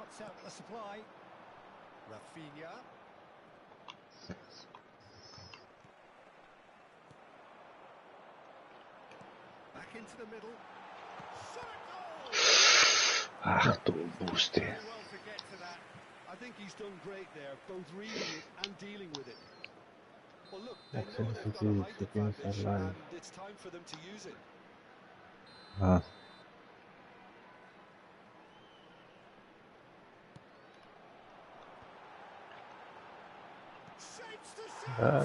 cuts out the supply. Rafinha. Back into the middle. Ach du Buste. I think he's done great there, both reading it and dealing with it. Well, look, they know they've got a height advantage, and it's time for them to use it. Ah. Well,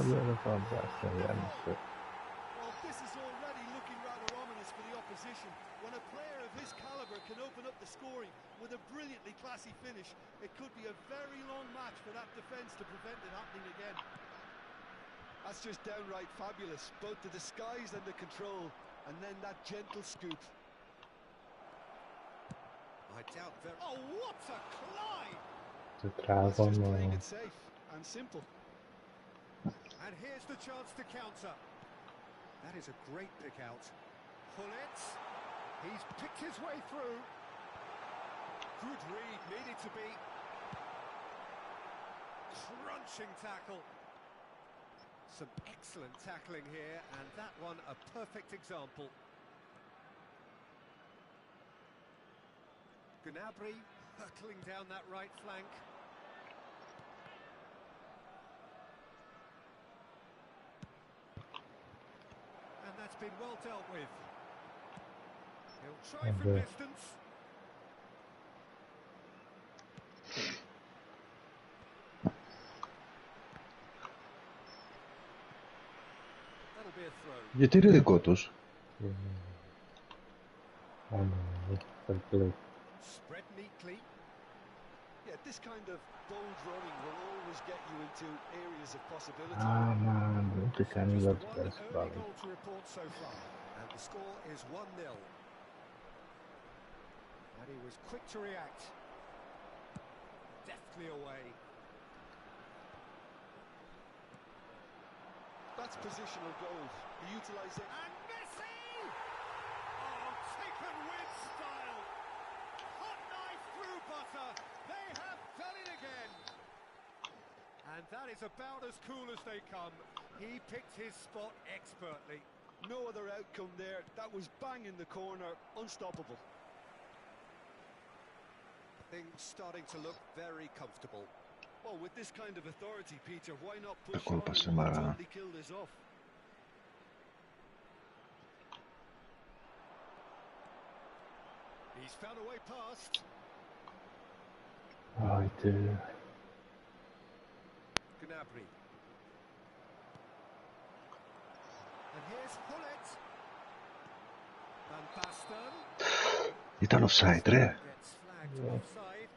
this is already looking rather ominous for the opposition. When a player of his caliber can open up the scoring with a brilliantly classy finish, it could be a very long match for that defence to prevent it happening again. That's just downright fabulous, both the disguise and the control, and then that gentle scoop. I doubt very... Oh, what a climb! That's just playing it safe and simple. And here's the chance to counter. That is a great pick out. Pull it. He's picked his way through. Good read, needed to be. Crunching tackle. Some excellent tackling here, and that one a perfect example. Gnabry hurtling down that right flank. And that's been well dealt with. He'll try from distance. That'll be a throw. Γιατί είναι δικό τους? Spread neatly. Yeah, this kind of bold running will always get you into areas of possibility. Just one early goal to report so far, and the score is 1-0. And he was quick to react. Deftly away. That's positional goal. He utilised it. And Messi! Oh, taken with style. Hot knife through butter. They have done it again. And that is about as cool as they come. He picked his spot expertly. No other outcome there. That was bang in the corner. Unstoppable. Things starting to look very comfortable. Well, with this kind of authority, Peter, why not push on and totally kill this off? He's found a way past. Gnabry. And here's Hullet. Van Basten. Ήταν offside, ρε. Gets flagged offside.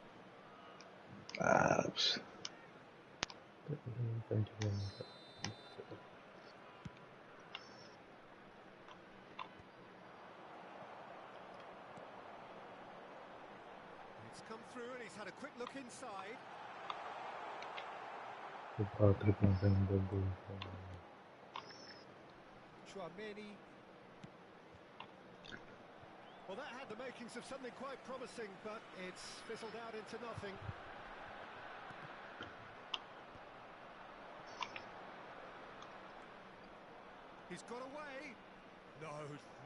It's come through and he's had a quick look inside. Chouameni. Well, that had the makings of something quite promising, but it's fizzled out into nothing. He's got away.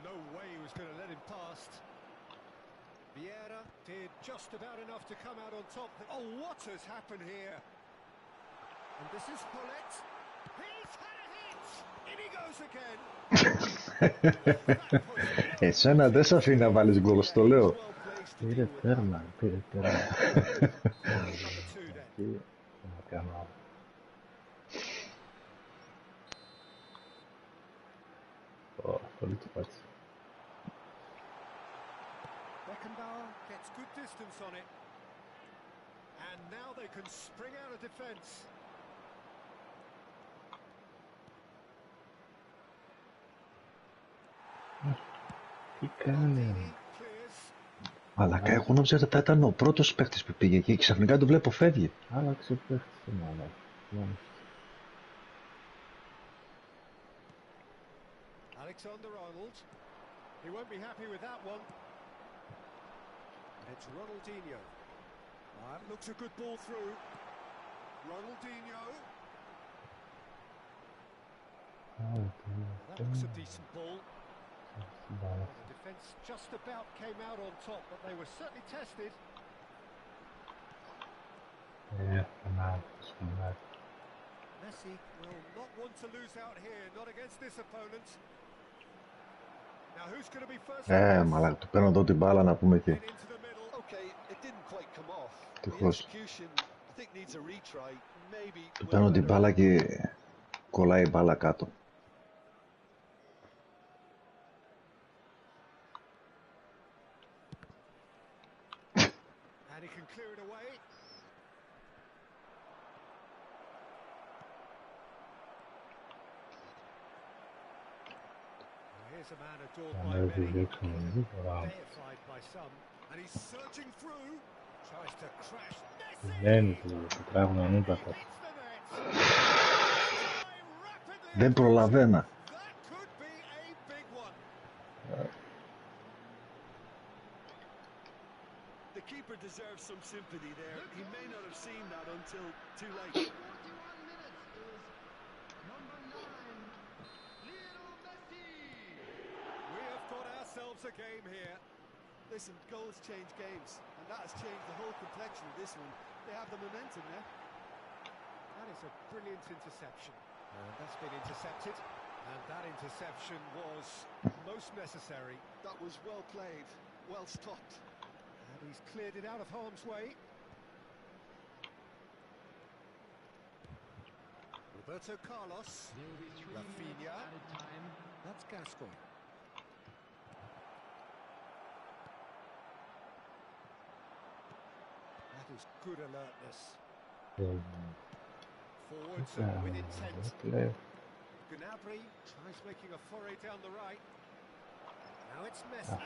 No way he was going to let him past. Vieira did just about enough to come out on top. Oh, what has happened here? And this is Hullet. He's had a hit! In he goes again! Εσένα δεν σ' αφήνει να βάλεις γκολ, στο λέω. Πήρε τέρμα. Πολύ του πάτησε. Beckenbauer gets good distance on it. And now they can spring out of defence. Τι κάνει? Μαλάκα, εγώ νόμιζα ότι θα ήταν ο πρώτος παίκτης που πήγε εκεί και ξαφνικά το βλέπω φεύγει. Άλλαξε παίκτης, μάλλον. Alexander-Arnold. He won't be happy with that one. It's Ronaldinho. Looks a good ball through. Ronaldinho. That looks a decent ball. The defence just about came out on top, but they were certainly tested. Messi will not want to lose out here, not against this opponent. Now who's going to be first? Μαλάκα, του παίρνω εδώ την μπάλα να πούμε και. Τυχώς. Του παίρνω την μπάλα και κολλάει η μπάλα κάτω. And he can clear it away. Here's a man adored by many, deified by some, and he's surging through, tries to crash. Δεν προλαβαίνα. The keeper deserves some sympathy there. He may not have seen that until too late. 41 minutes is number 9, Lionel Messi. We have got ourselves a game here. Listen, goals change games, and that has changed the whole complexion of this one. They have the momentum there. That is a brilliant interception. And that's been intercepted, and that interception was most necessary. That was well played, well stopped. And he's cleared it out of harm's way. Roberto Carlos, Rafinha, that's Gascoigne. That is good alertness. Forwards and with intent. Gnabry tries making a foray down the right. Now it's Messi.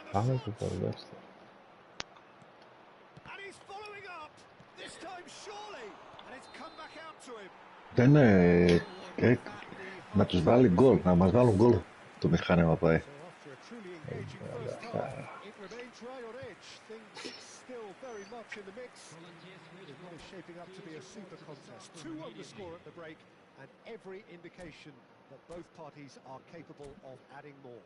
And he's following up. This time surely. And it's come back out to him. Δεν να τους βάλει γκολ, να μας βάλουν γκολ το μηχάνημα πάει. Still very much in the mix. It is shaping up to be a super contest. 2-1 the score at the break, and every indication that both parties are capable of adding more.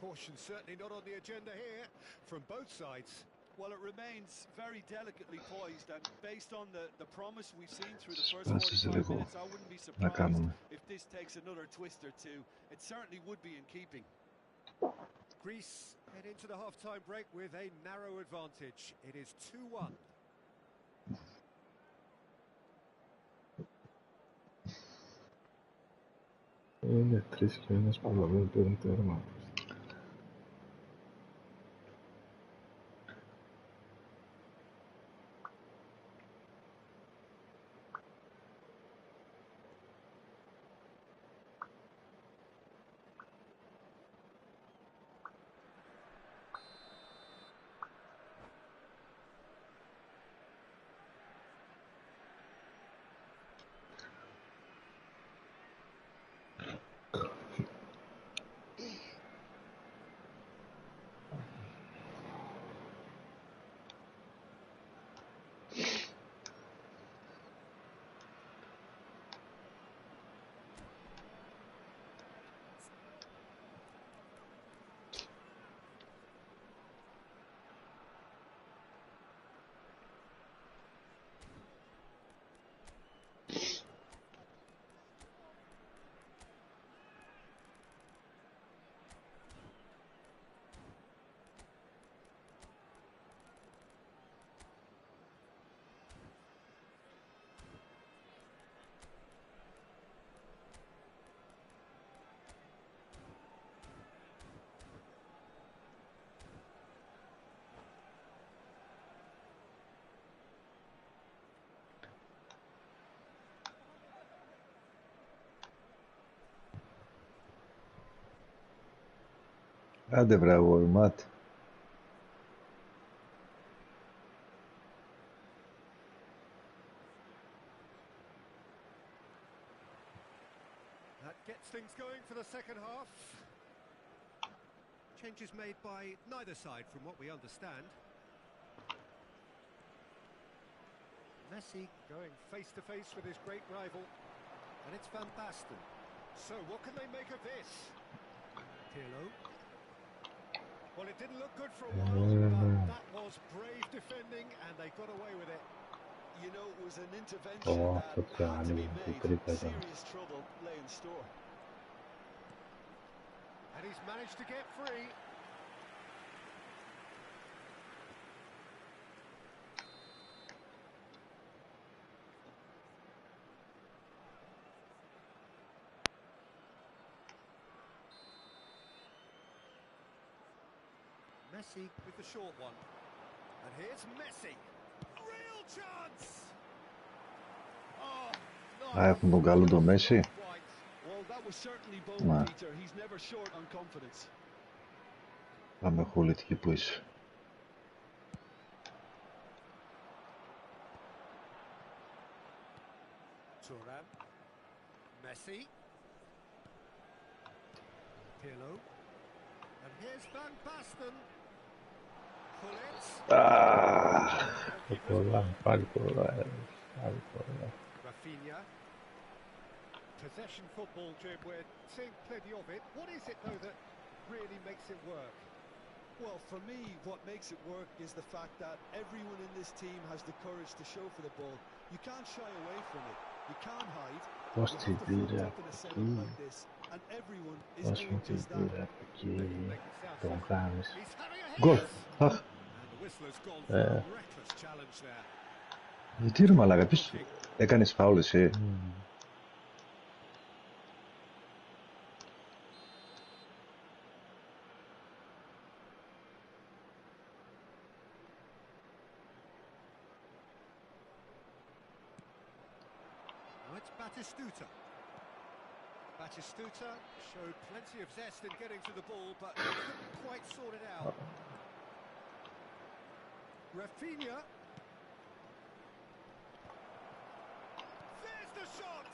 Caution certainly not on the agenda here from both sides. Well, it remains very delicately poised, and based on the promise we've seen through the first 45 minutes, I wouldn't be surprised if this takes another twist or two. It certainly would be in keeping. Greece head into the half-time break with a narrow advantage. It is 2-1. Είναι 3 και ένας παλαβές παίρνει τέρμα. Άντε βρε αγόρι, μάτι. That gets things going for the second half. Changes made by neither side from what we understand. Messi going face to face with his great rival, and it's Van Basten. So what can they make of this? Pirlo. Well, it didn't look good for a while, but that was brave defending, and they got away with it. You know, it was an intervention Oh, that çok had to be yani. made. Tebrik ederim. Serious trouble lay in store. And he's managed to get free. Messi with the short one. And here's Messi. Real chance! Oh, Α, έχουν τον καλό το Μέση. Well, that was certainly bold, Ναι. Peter. He's never short on confidence. Πάμε χούλιτ εκεί που είσαι. Thuram. Messi. Pirlo. And here's Van Basten. Pull it. Πολλά, πάλι πολλά. Πάλι πολλά. Rafinha. Possession football, Jim. We're seeing plenty of it. What is it, though, that really makes it work? Well, for me, what makes it work is the fact that everyone in this team has the courage to show for the ball. You can't shy away from it. You can't hide. Πώς You τη have to front πήρε up in a από setup εκεί. like this, and everyone is Πώς μου doing τη just that. πήρε από εκεί. Τον κάνεις. He's having a Γκολ. hit. Αχ, And the whistler's gone for a reckless challenge there. γιατί ρε μαλάκα, ποιος έκανες φάουλ εσύ. Now it's Batistuta. Batistuta showed plenty of zest in getting to the ball, but couldn't quite sort it out. Rafinha. There's the shot.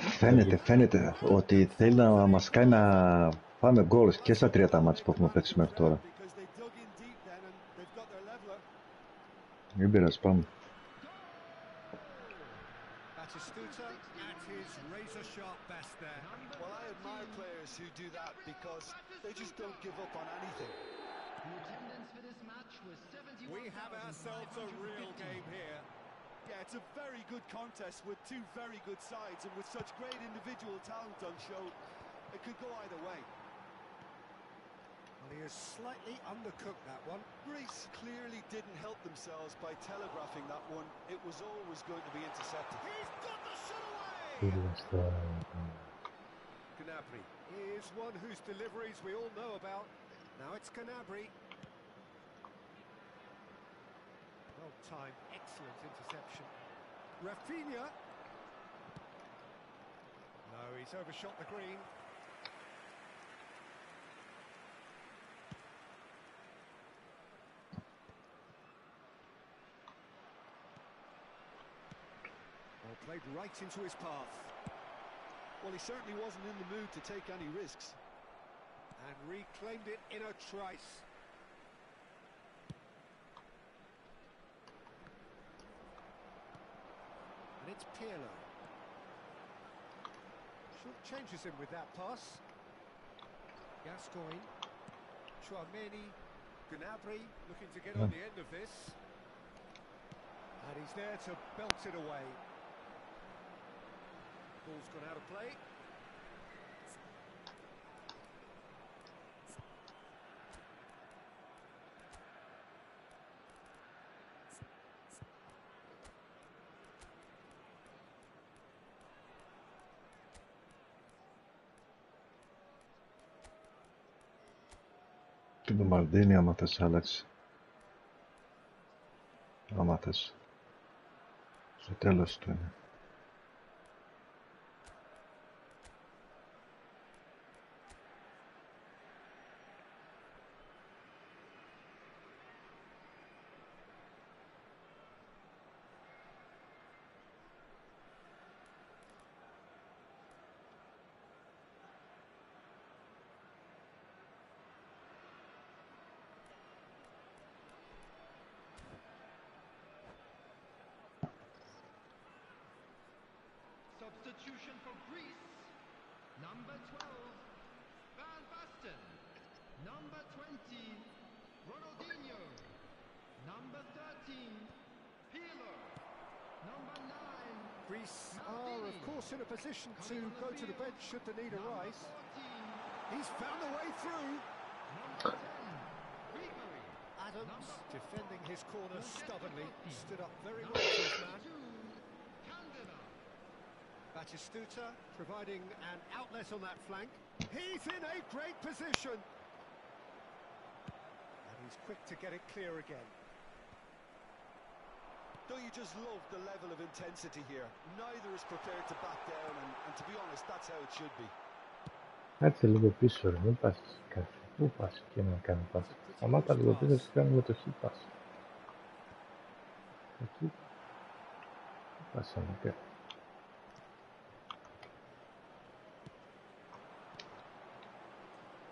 It's in. Φαίνεται ότι θέλει να μας κάνει να πάμε γκολ και στα 3 τα μάτς που έχουμε παίξει μέχρι τώρα. Because they dug in deep then and they've got their leveler. Μην πειράζει, πάμε. Batistuta at his razor-sharp best there. Well, I admire players who do that because they just don't give up on anything. The attendance for this match was 71,550. We have ourselves a real game here. Yeah, it's a very good contest with two very good sides, and with such great individual talent on show, it could go either way. Well, he has slightly undercooked that one. Greece clearly didn't help themselves by telegraphing that one. It was always going to be intercepted. He's got the shot away! Φίλεστα. Gnabry is one whose deliveries we all know about. Now it's Gnabry. Well timed, excellent interception. Rafinha. No, he's overshot the green. Well, played right into his path. Well, he certainly wasn't in the mood to take any risks. And reclaimed it in a trice. And it's Pirlo. Short changes him with that pass. Gascoigne. Chouameni. Gnabry looking to get on the end of this. And he's there to belt it away. Ball's gone out of play. Και το Μαλντίνι άμα θες άλλαξει. Άμα θες. Στο τέλος του είναι. Substitution for Greece. Number 12, Van Basten. Number 20, Ronaldinho. Number 13, Peeler. Number 9, Greece are, of course, in a position to go to the bench should the need arise. He's found a way through. number 10, Ribery. Adams, defending his corner stubbornly, stood up very well to his man. Candela. Batistuta providing an outlet on that flank. He's in a great position. And he's quick to get it clear again. Don't you just love the level of intensity here? Neither is prepared to back down, and to be honest, that's how it should be. Κάτσε λίγο πίσω, ρε, μην πας κάτι. Πού πας και να κάνει πάσα. Σταμάτα λίγο πίσω και κάνουμε το χι πάσα. Εκεί. Πάσα να κάνει.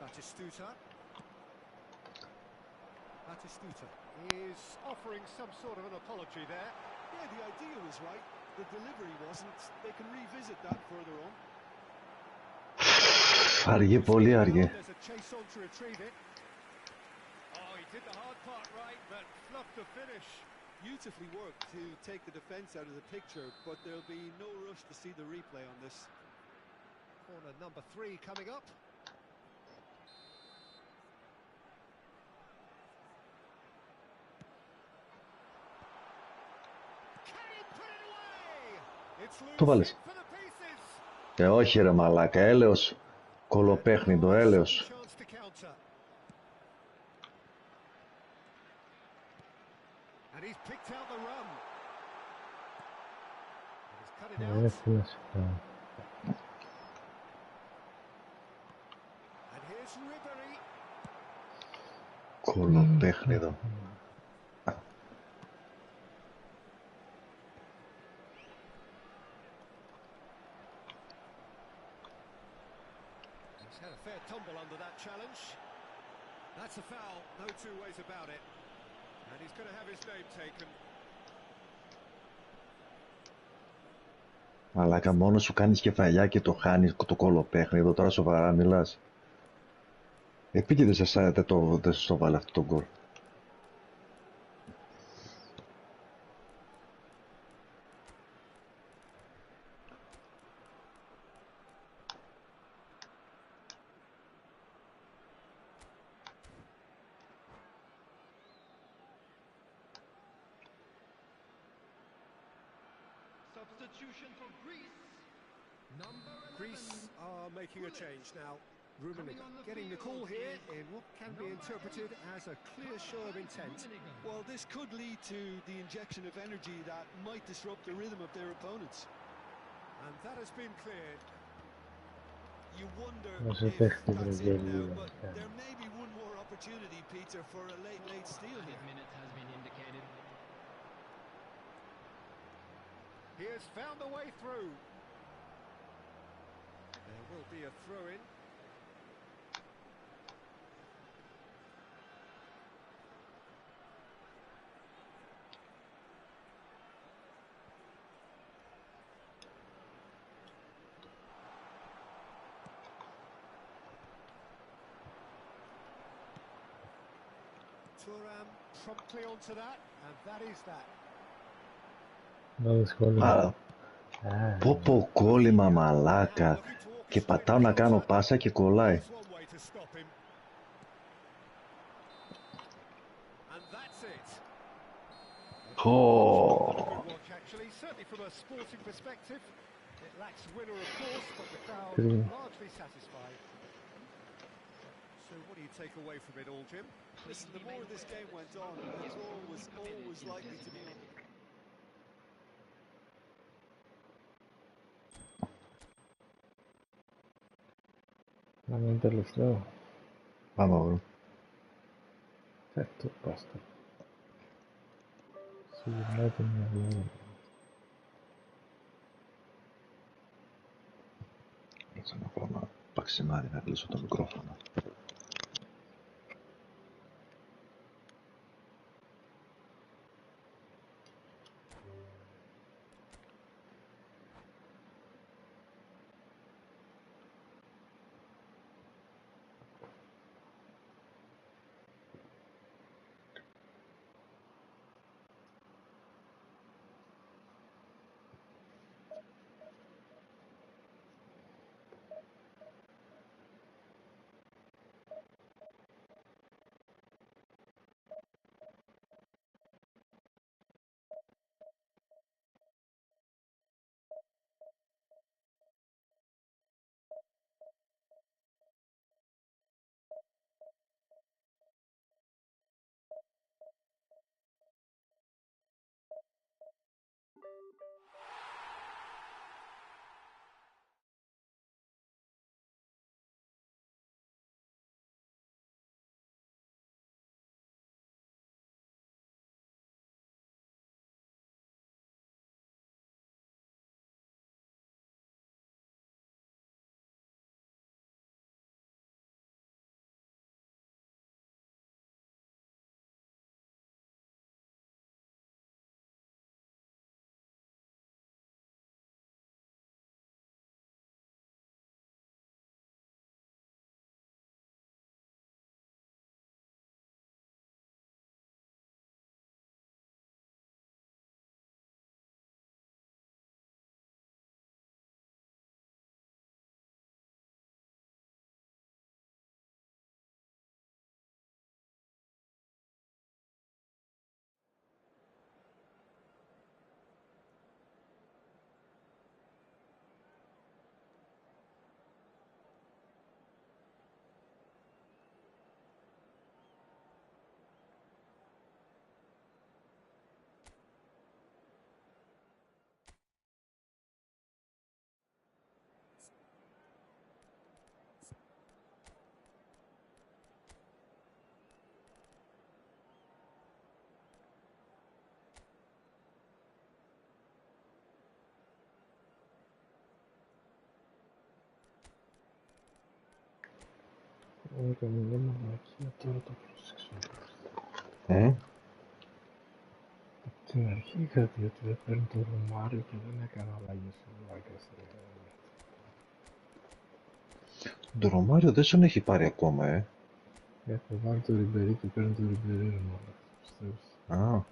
Batistuta. Batistuta is offering some sort of an apology there. Yeah, the idea was right. The delivery wasn't. They can revisit that further on. Αργεί, πολύ αργεί. There's a chase on to retrieve it. Oh, he did the hard part right, but fluffed the finish. Beautifully worked to take the defence out of the picture, but there'll be no rush to see the replay on this. Corner number 3 coming up. Can he put it away? It's Το loose βάλες. in for the pieces. Όχι ρε μαλάκα, έλεος. Κολοπέχνητο, έλεος. Chance to counter. And he's picked out the run. And he's cut it Είναι out. τι να σε κάνω. And here's Ribery. Κολοπέχνητο. He's had a fair tumble under that challenge. That's a foul, no two ways about it. And he's going to have his name taken. Μαλάκα, μόνο σου κάνεις κεφαλιά και το χάνεις το κολοπέχνητο. Τώρα σοβαρά μιλάς. Επίτηδες δεν το βάλε αυτό το γκολ. Substitution for Greece. Number 11. Greece are making a change now. Rummenigge getting the call here in what can be interpreted as a clear show of intent. Well, this could lead to the injection of energy that might disrupt the rhythm of their opponents. And that has been cleared. You wonder Μας if επέχτη that's it βρεγγέλη. now, but there may be one more opportunity, Peter, for a late steal here. Minute has been indicated. He has found a way through. There will be a throw-in. Thuram promptly onto that, and that is that. Βάλε σχόλιο. Α, πω κόλλημα μαλάκα. Και πατάω να κάνω πάσα και κολλάει. There's one way to stop him. And that's it. Πω. Good watch, actually, certainly from a sporting perspective. It lacks winner, of course, but the crowd Green. largely satisfied. So what do you take away from it all, Jim? Listen, the more this game went on, the draw was always likely to be. Να μην τελευταίο. Πάμε αγόρι. Το πάστα. Συγγνώμη το μυαλό. Έτσι ένα πράγμα παξιμάρι να κλείσω το μικρόφωνο. Έκανε μια μαλακία, τώρα το πρόσεξα. Από την αρχή είχα δει ότι δεν παίρνει το Ρωμάριο και δεν έκανα αλλαγές σε μαλάκας. Το Ρωμάριο δεν τον έχει πάρει ακόμα, Έχω βάλει το Ριμπερί και παίρνει το Ριμπερί, ρε μαλάκα. Α,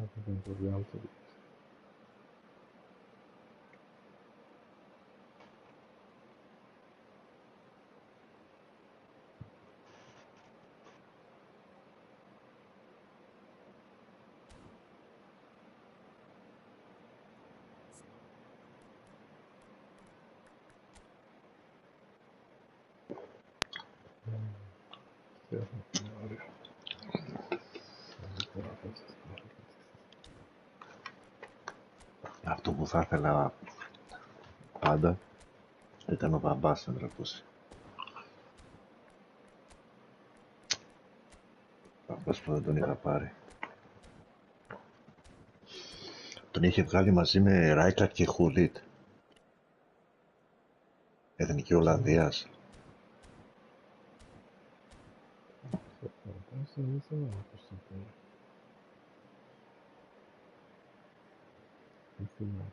Αυτό ήταν πολύ άλλο το αυτό που θα ήθελα πάντα ήταν ο μπαμπάς να τραβούσε. Αυτός που δεν τον είχα πάρει. Τον είχε βγάλει μαζί με Ράικαρτ και Χούλιτ. Εθνική Ολλανδίας. δεν θέλω να πω στον πέρα. Δεν θυμάμαι.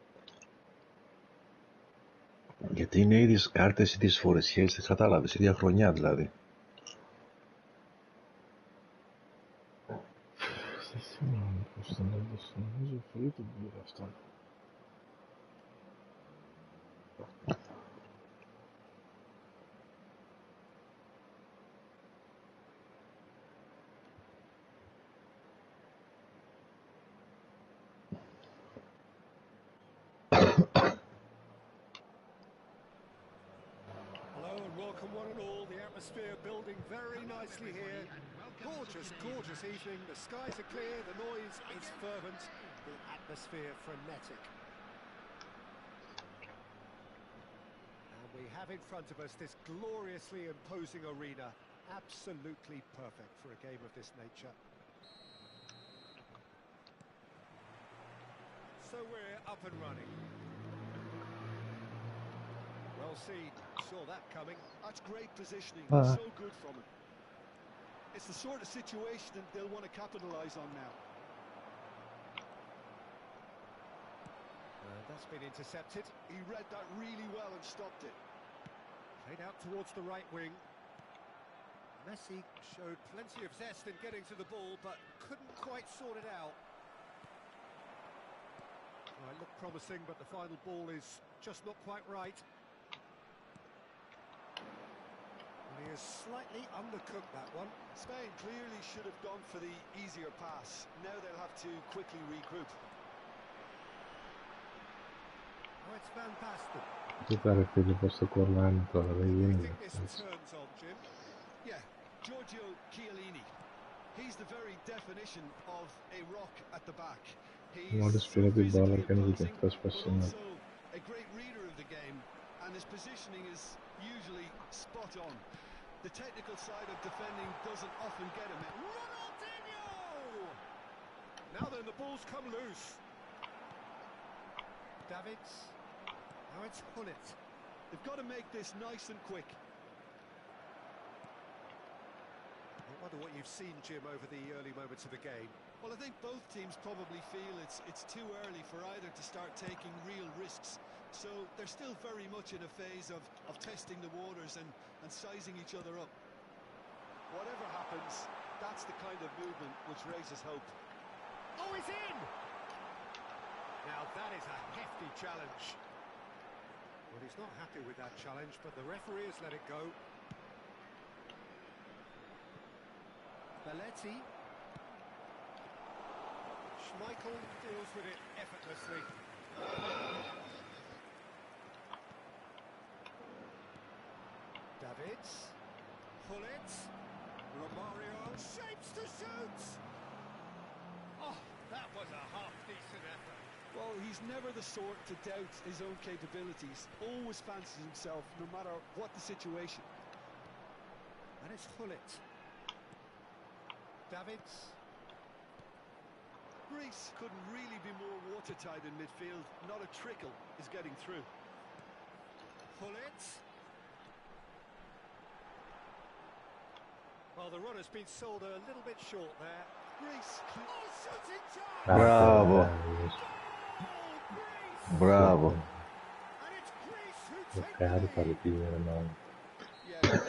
Γιατί είναι ίδιες κάρτες, ίδιες φορεσιές, δεν κατάλαβες, ίδια χρονιά δηλαδή. Δεν θυμάμαι πως τον έδωσε, νομίζω free τον πήρε αυτά. Hello and welcome one and all. The atmosphere building very nicely here. Gorgeous, gorgeous evening. The skies are clear, the noise is fervent, the atmosphere frenetic. And we have in front of us this gloriously imposing arena. Absolutely perfect for a game of this nature. So we're up and running. Well seen, saw that coming. That's great positioning, so good from him. It's the sort of situation that they'll want to capitalise on now. That's been intercepted. He read that really well and stopped it. Played out towards the right wing. Messi showed plenty of zest in getting to the ball, but couldn't quite sort it out. Well, it looked promising, but the final ball is just not quite right. He has slightly undercooked that one. Spain clearly should have gone for the easier pass. Now they'll have to quickly regroup. Oh, it's Van Basten. Κοίτα ρε φίλε πως το κολλάνε τώρα, δεν I γίνεται. think this turns on, Jim. Yeah, Giorgio Chiellini. He's the very definition of a rock at the back. Μόλις He's πήρε την μπάλα physically και είναι και imposing, αυτός but πασινά. also a great reader of the game, and his positioning is usually spot on. The technical side of defending doesn't often get him. Ronaldinho! Now then, the ball's come loose. Davids. Now it's Hullet. They've got to make this nice and quick. I wonder what you've seen, Jim, over the early moments of the game. Well, I think both teams probably feel it's too early for either to start taking real risks. So they're still very much in a phase of testing the waters and sizing each other up. Whatever happens, that's the kind of movement which raises hope. Oh, he's in! Now that is a hefty challenge. Well, he's not happy with that challenge, but the referee has let it go. Belletti. Schmeichel deals with it effortlessly. Davids. Hullet. Romario shapes to shoot. Oh, that was a half-decent effort. Well, he's never the sort to doubt his own capabilities. Always fancies himself, no matter what the situation. And it's Hullet. Davids. Greece couldn't really be more watertight in midfield. Not a trickle is getting through. Pull it. Well, the run has been sold a little bit short there. Greece. Oh, shooting chance! Μπράβο. Μπράβο. And it's Greece who take Δοκάρι παρεπίδερα μάλλον. Yeah, and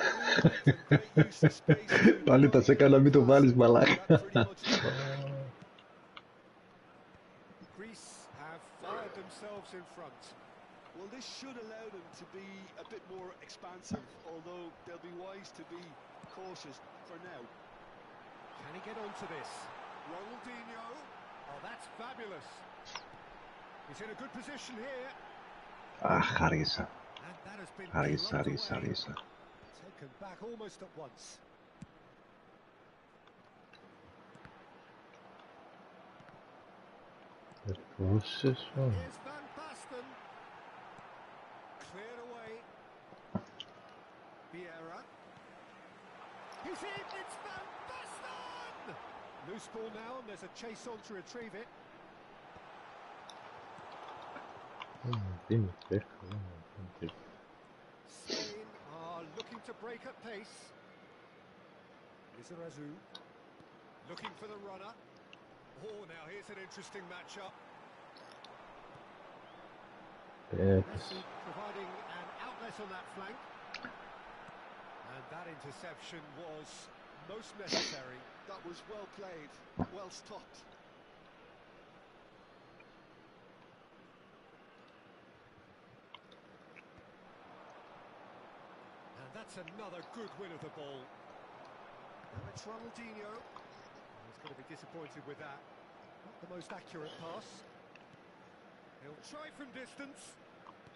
great use of space to Πάλι τα σε έκανα μην το βάλεις μαλάκα. That pretty much is Greece have fired themselves in front. Well, this should allow them to be a bit more expansive, although they'll be wise to be cautious for now. Can he get onto this? Ronaldinho. Oh, that's fabulous. He's in a good position here. Αχ, άργησα. And that has been Άργησα, clubbed άργησα, away. άργησα. Taken back almost at once. Πόσες όμως. Here's Van Basten. Cleared away. Vieira. He's in. It's Van Basten. Loose ball now, and there's a chase on to retrieve it. Δίνει πέρκα. Spain are looking to break at pace. Lizarazu looking for the runner. Oh, now here's an interesting matchup. Messi providing an outlet on that flank. And that interception was most necessary. That was well played, well stopped. And that's another good win of the ball. Now it's Ronaldinho. He's going to be disappointed with that. Not the most accurate pass. He'll try from distance.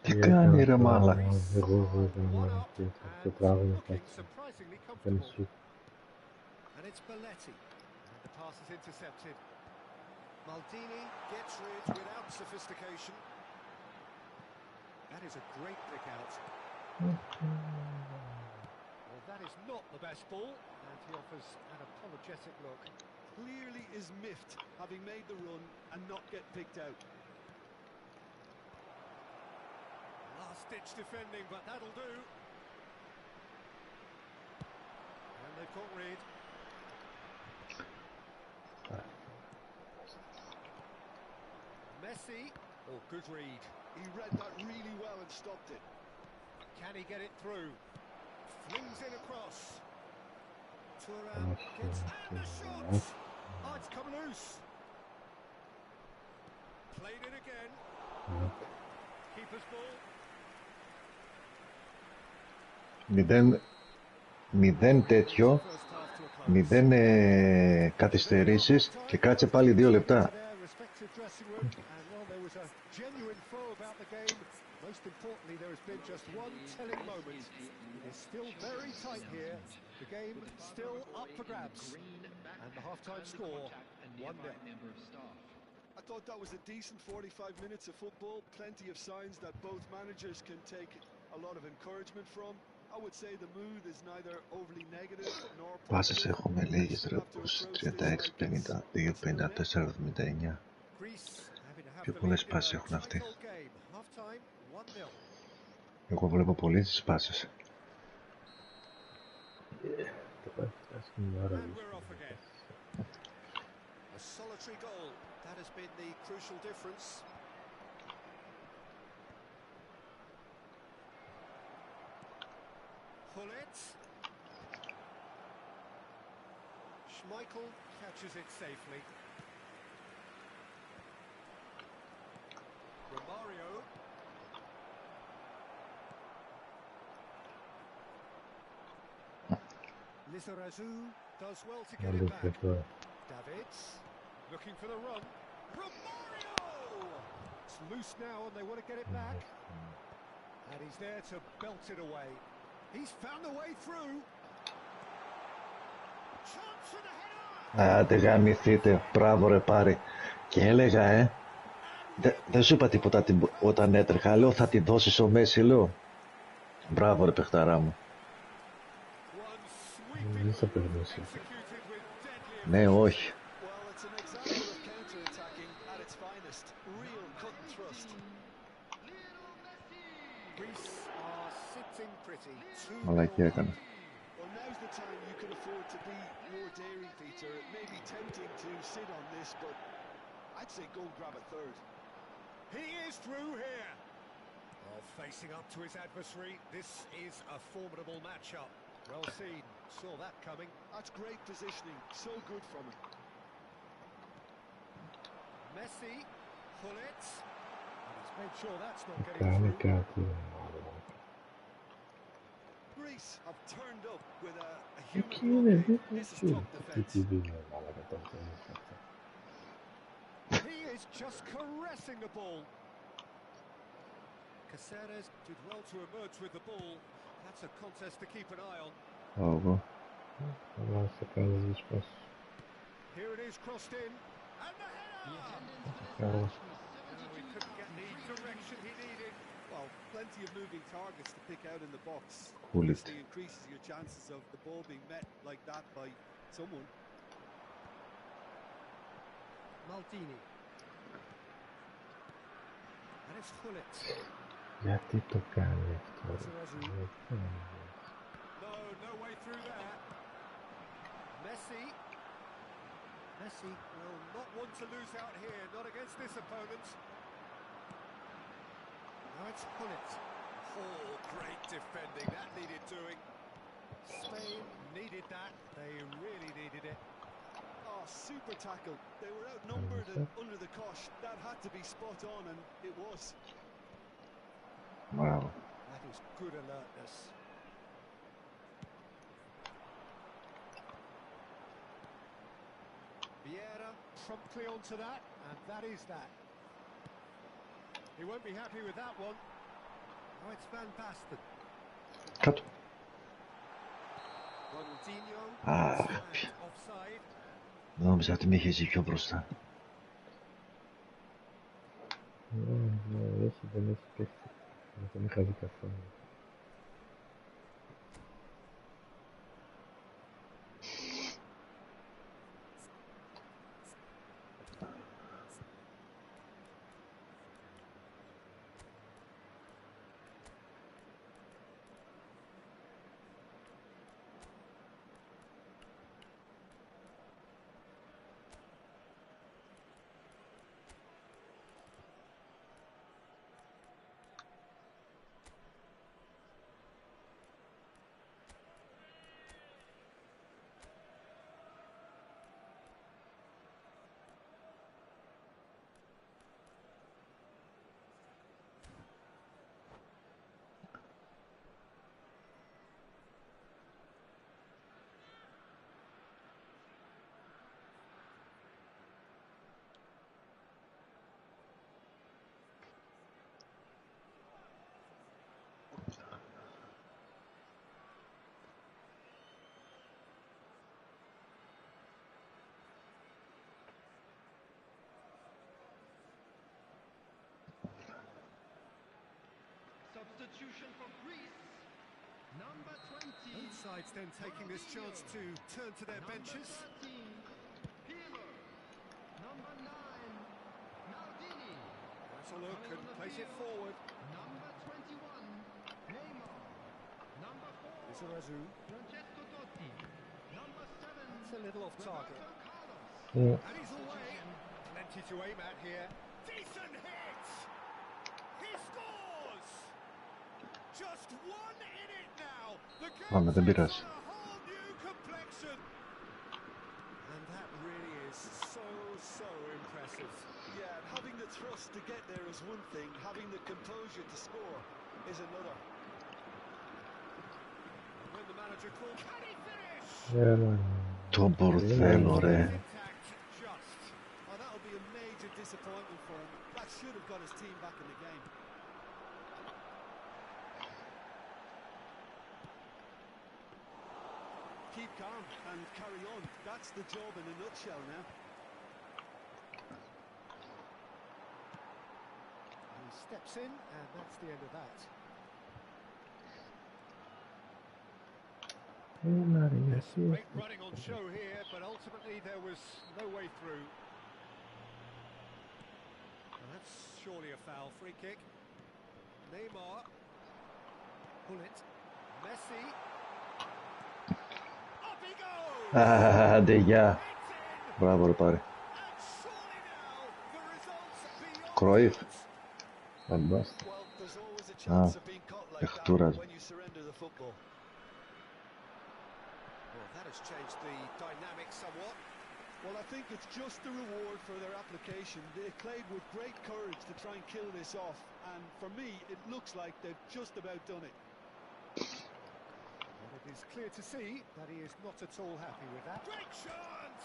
Τι κάνει ρε μάλα. Εγώ το πράγμα Looking surprisingly δεν comfortable. σου. And it's Belletti. And the pass is intercepted. Maldini gets rid without sophistication. That is a great pick out. Well, that is not the best ball, and he offers an apologetic look. Clearly is miffed, having made the run and not get picked out. Last-ditch defending, but that'll do. And they've got Reed. Messi. Oh, good read. He read that really well and stopped it. Can he get it through? Flings it across. Thuram gets and the shot. Oh, it's come loose. Played it again. Keeper's ball. Μηδέν τέτοιο, μηδέν καθυστερήσεις και κάτσε πάλι 2 λεπτά. Most importantly, there has been just one telling moment. It is still very tight here. The game still up for grabs. And the half-time score, 1-0. I thought that was a decent 45 minutes of football. Plenty of signs that both managers can take a lot of encouragement from. I would say the mood is neither overly negative nor Πάσες positive. έχουμε λίγες ρε πως 36, 52, 54, 79. Πιο πολλές πάσεις έχουν αυτοί. Εγώ βλέπω πολύ τις πάσεις. Το πάει φτάσει μια ώρα. A solitary goal. That has been the crucial difference. Pull it. Schmeichel catches it safely. Romario. Lizarazu does well to get it back. Davids looking for the run. Romario! It's loose now and they want to get it back. And he's there to belt it away. He's found a way through. Chance for the header! Άντε γαμηθείτε, μπράβο ρε πάρη. Και έλεγα δεν σου είπα τίποτα όταν έτρεχα, λέω θα τη δώσεις ο Μέση, λέω. Μπράβο ρε παιχταρά μου. Δεν θα περνούσε. Ναι, όχι. Well, it's an example of counter-attack Greece are sitting pretty. 2-0 Μαλακία up. έκανε. Well, now's the time you can afford to be more daring, Peter. It may be tempting to sit on this, but I'd say go and grab a third. He is through here. Well, facing up to his adversary, this is a formidable matchup. Well seen, saw that coming. That's great positioning, so good from him. Messi, pull it. And he's made sure that's not getting Κάνει through. κάτι. Greece have turned up with a human Εκεί είναι, blockade. δεν This is έχει. top Τι defence. δίνει ο μάλακα το αυτό. He is just caressing the ball. Caceres did well to emerge with the ball. That's a contest to keep an eye on. Εγώ. Αλλά σε κάνεις δύσκολες. Here it is, crossed in. And the The header! attendance for this Bravo. match was No, he couldn't get the direction he needed. Well, plenty of moving targets to pick out in the box. Cool it. Obviously increases your chances of the ball being met like that by someone. Maldini. And it's Hullet. Γιατί το κάνει αυτό. No, no way through there. Messi. Messi will not want to lose out here, not against this opponent. Now it's Hullet. Oh, great defending, that needed doing. Spain needed that, they really needed it. Oh, super tackle. They were outnumbered and under the cosh. That had to be spot on, and it was. Wow. That is good alertness. Vieira promptly onto that, and that is that. He won't be happy with that one. Oh, it's Van Basten. Κάτω. Ronaldinho, Ah. flagged offside. Νόμιζα ότι με είχε ζει πιο μπροστά. Ναι, έχει, δεν έχει πέσει. Δεν τον είχα δει καθόλου. Substitution for Greece. Number 20. Both sides then taking this chance to turn to their benches. Number 13. Pirlo. Number 9. Maldini. That's a look and place it forward. Number 21. Neymar. Number 4. Lizarazu. Francesco Totti. Number 7. It's a little off target. Roberto Carlos. And he's away. Plenty to aim at here. Decent hit! He scores! Just one in it now. The Πάμε, δεν game πειράζει. takes on a whole new complexion. And that really is so impressive. Yeah, and having the thrust to get there is one thing. Having the composure to score is another. And when the manager called, can he finish? Έλα. Το μπορθέλο ρε. Intact, just. Oh, that'll be a major disappointment for him. That should have got his team back in the game. Keep calm and carry on. That's the job in a nutshell now. He steps in, and that's the end of that. Έλα ρε, Yes, γιατί great running on show here, but ultimately there was no way through. And that's surely a foul. Free kick. Neymar. Pull it. Messi. Up he goes! Άντε, γεια. It's in! Μπράβο, ρε πάρε. And surely now, the results beyond Κρόιφ. doubt. Φαντάστα. Well, there's always a Ah, chance of being caught like that παιχτούρας. when you surrender the football. Well, that has changed the dynamic somewhat. Well, I think it's just the reward for their application. They played with great courage to try and kill this off, and for me, it looks like they've just about done it. And it is clear to see that he is not at all happy with that. Great chance!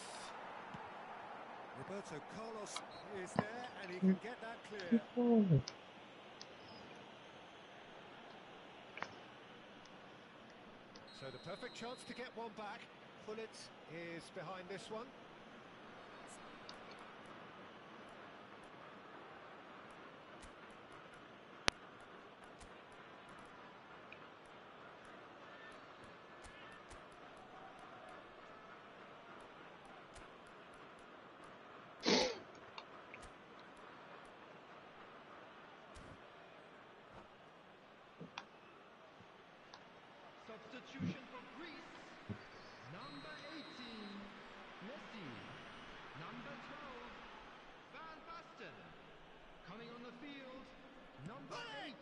Roberto Carlos is there, and he can get that clear. So the perfect chance to get one back. Pullet is behind this one. Substitution for Greece. Number 18, Messi. Number 12, Van Basten. Coming on the field, number 8,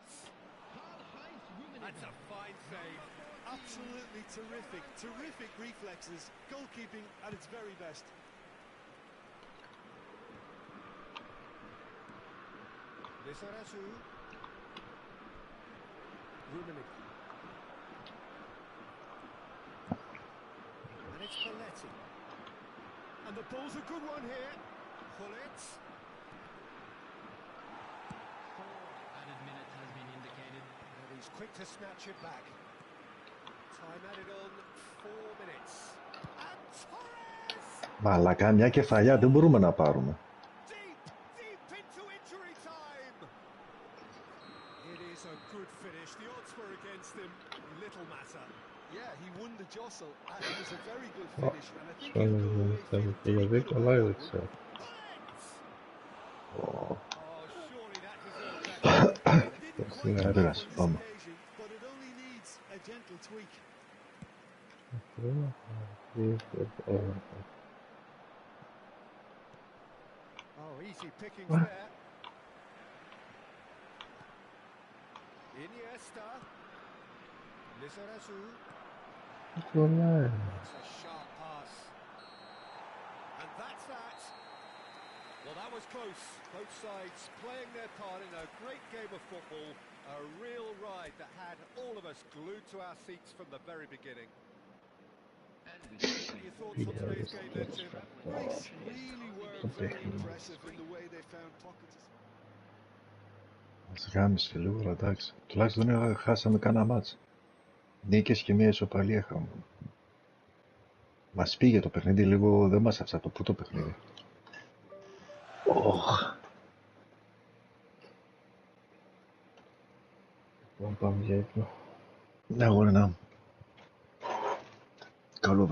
Karl-Heinz Rummenigge. That's a fine save. Absolutely terrific, terrific reflexes. Goalkeeping at its very best. Lizarazu. Rummenigge. And it's Belletti. And the ball's a good one here. Pullet. Added minute has been indicated. And he's quick to snatch it back. Time added on 4 minutes. And Torres! Μαλάκα, μια κεφαλιά δεν μπορούμε να πάρουμε. Deep, deep into injury time. It is a good finish. The odds were against him. Little matter. Yeah, he won the jostle, and it was a very good finish, and I think he'll go away Σαν feeling και για pretty good 10 about live that one. έτσι. Oh, surely that deserved that. It didn't Yes, quite yeah, come it off is. on this Bummer. occasion, but it only needs a gentle tweak. Oh, easy pickings there. Iniesta. Lizarazu. That's a sharp pass. And that's that. Well, that was close. Both sides playing their part in a great game of football. A real ride that had all of us glued to our seats from the very beginning. Your thoughts on today's game then, Tim? Greece really were very impressive in the way they found pockets. Μας γάμισε λίγο, αλλά εντάξει. Τουλάχιστον χάσαμε κανένα μάτς. Νίκες και μια ισοπαλία είχαμε. Μας πήγε το παιχνίδι λίγο, δεν μας άφησε από το πρώτο παιχνίδι. Πάμε για ύπνο. Ναι, αγόρι να. Καλό